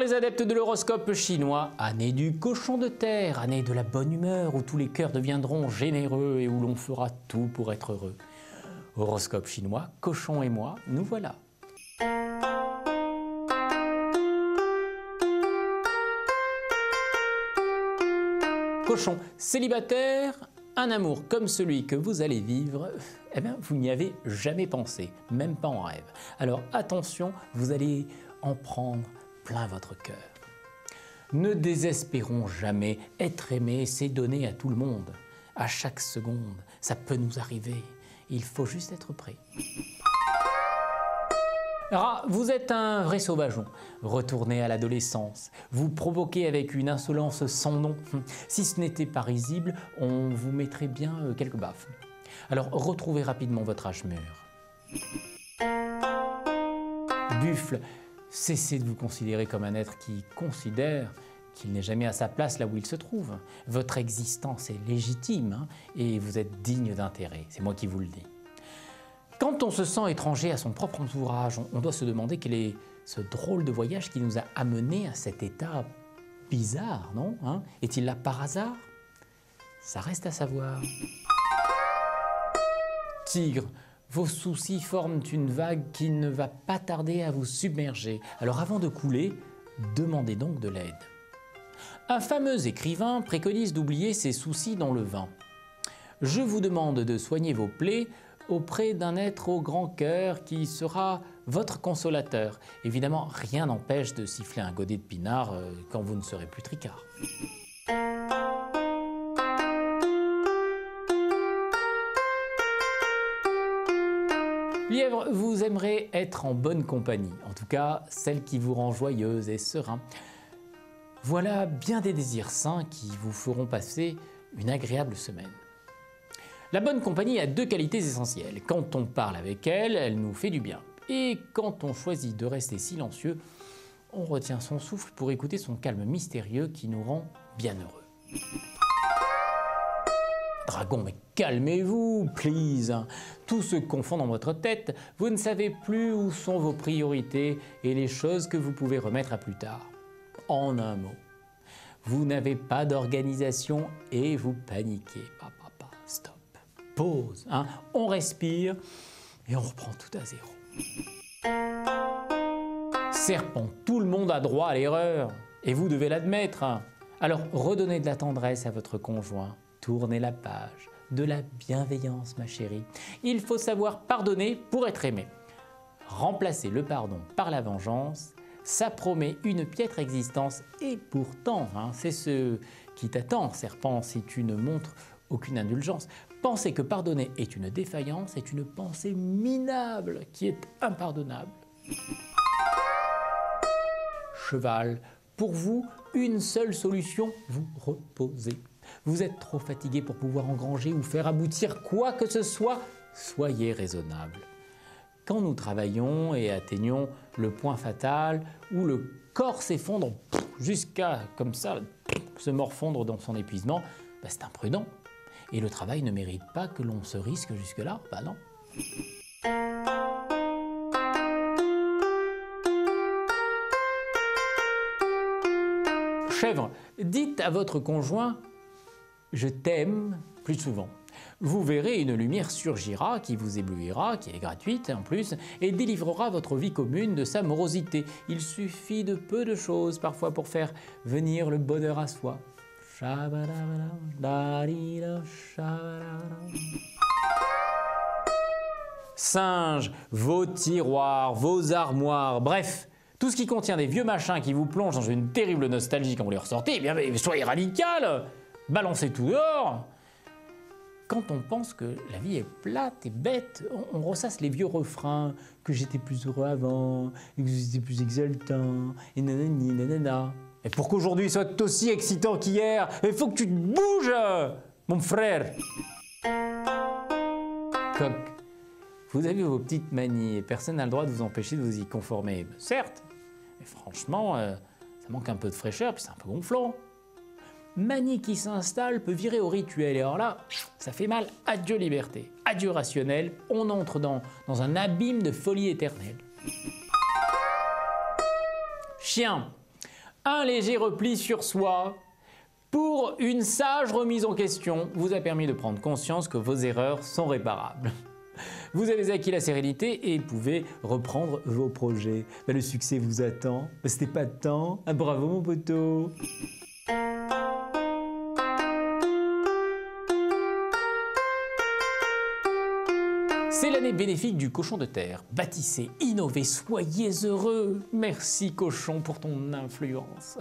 les adeptes de l'horoscope chinois, année du cochon de terre, année de la bonne humeur où tous les cœurs deviendront généreux et où l'on fera tout pour être heureux. Horoscope chinois, Cochon et moi, nous voilà. Cochon, célibataire, un amour comme celui que vous allez vivre, eh bien vous n'y avez jamais pensé, même pas en rêve. Alors attention, vous allez en prendre plein votre cœur. Ne désespérons jamais, être aimé, c'est donner à tout le monde. À chaque seconde, ça peut nous arriver, il faut juste être prêt. Rat, vous êtes un vrai sauvageon, retournez à l'adolescence, vous provoquez avec une insolence sans nom. Si ce n'était pas risible, on vous mettrait bien quelques baffes. Alors retrouvez rapidement votre âge mûr. Buffle, cessez de vous considérer comme un être qui considère qu'il n'est jamais à sa place là où il se trouve. Votre existence est légitime et vous êtes digne d'intérêt, c'est moi qui vous le dis. Quand on se sent étranger à son propre entourage, on doit se demander quel est ce drôle de voyage qui nous a amenés à cet état bizarre, non? Est-il là par hasard? Ça reste à savoir. Tigre, vos soucis forment une vague qui ne va pas tarder à vous submerger. Alors avant de couler, demandez donc de l'aide. Un fameux écrivain préconise d'oublier ses soucis dans le vin. Je vous demande de soigner vos plaies auprès d'un être au grand cœur qui sera votre consolateur. Évidemment, rien n'empêche de siffler un godet de pinard quand vous ne serez plus tricard. Lièvre, vous aimerez être en bonne compagnie, en tout cas celle qui vous rend joyeuse et serein. Voilà bien des désirs sains qui vous feront passer une agréable semaine. La bonne compagnie a deux qualités essentielles. Quand on parle avec elle, elle nous fait du bien. Et quand on choisit de rester silencieux, on retient son souffle pour écouter son calme mystérieux qui nous rend bien heureux. Dragon, mais calmez-vous, please. Tout se confond dans votre tête. Vous ne savez plus où sont vos priorités et les choses que vous pouvez remettre à plus tard. En un mot, vous n'avez pas d'organisation et vous paniquez. Stop. Pause, on respire et on reprend tout à zéro. Serpent, tout le monde a droit à l'erreur et vous devez l'admettre. Alors redonnez de la tendresse à votre conjoint, tournez la page, de la bienveillance ma chérie. Il faut savoir pardonner pour être aimé. Remplacer le pardon par la vengeance, ça promet une piètre existence et pourtant, c'est ce qui t'attend, serpent, si tu ne montres aucune indulgence. Penser que pardonner est une défaillance est une pensée minable qui est impardonnable. Cheval, pour vous, une seule solution, vous reposer. Vous êtes trop fatigué pour pouvoir engranger ou faire aboutir quoi que ce soit, soyez raisonnable. Quand nous travaillons et atteignons le point fatal où le corps s'effondre jusqu'à, comme ça, se morfondre dans son épuisement, c'est imprudent. Et le travail ne mérite pas que l'on se risque jusque-là, non. Chèvre, dites à votre conjoint « je t'aime » plus souvent. Vous verrez, une lumière surgira qui vous éblouira, qui est gratuite en plus, et délivrera votre vie commune de sa morosité. Il suffit de peu de choses parfois pour faire venir le bonheur à soi. Singe, vos tiroirs, vos armoires, bref, tout ce qui contient des vieux machins qui vous plongent dans une terrible nostalgie quand vous les ressortez, eh bien soyez radical, balancez tout dehors. Quand on pense que la vie est plate et bête, on ressasse les vieux refrains, que j'étais plus heureux avant, que j'étais plus exaltant, et nanani nanana. Et pour qu'aujourd'hui soit aussi excitant qu'hier, il faut que tu te bouges, mon frère. Coq, vous avez vos petites manies et personne n'a le droit de vous empêcher de vous y conformer. Certes, mais franchement, ça manque un peu de fraîcheur puis c'est un peu gonflant. Manie qui s'installe peut virer au rituel et alors là, ça fait mal. Adieu liberté, adieu rationnel, on entre dans un abîme de folie éternelle. Chien, Un léger repli sur soi pour une sage remise en question vous a permis de prendre conscience que vos erreurs sont réparables. Vous avez acquis la sérénité et pouvez reprendre vos projets. Le succès vous attend. C'était pas de temps. Bravo mon poteau. C'est l'année bénéfique du cochon de terre. Bâtissez, innovez, soyez heureux. Merci cochon pour ton influence.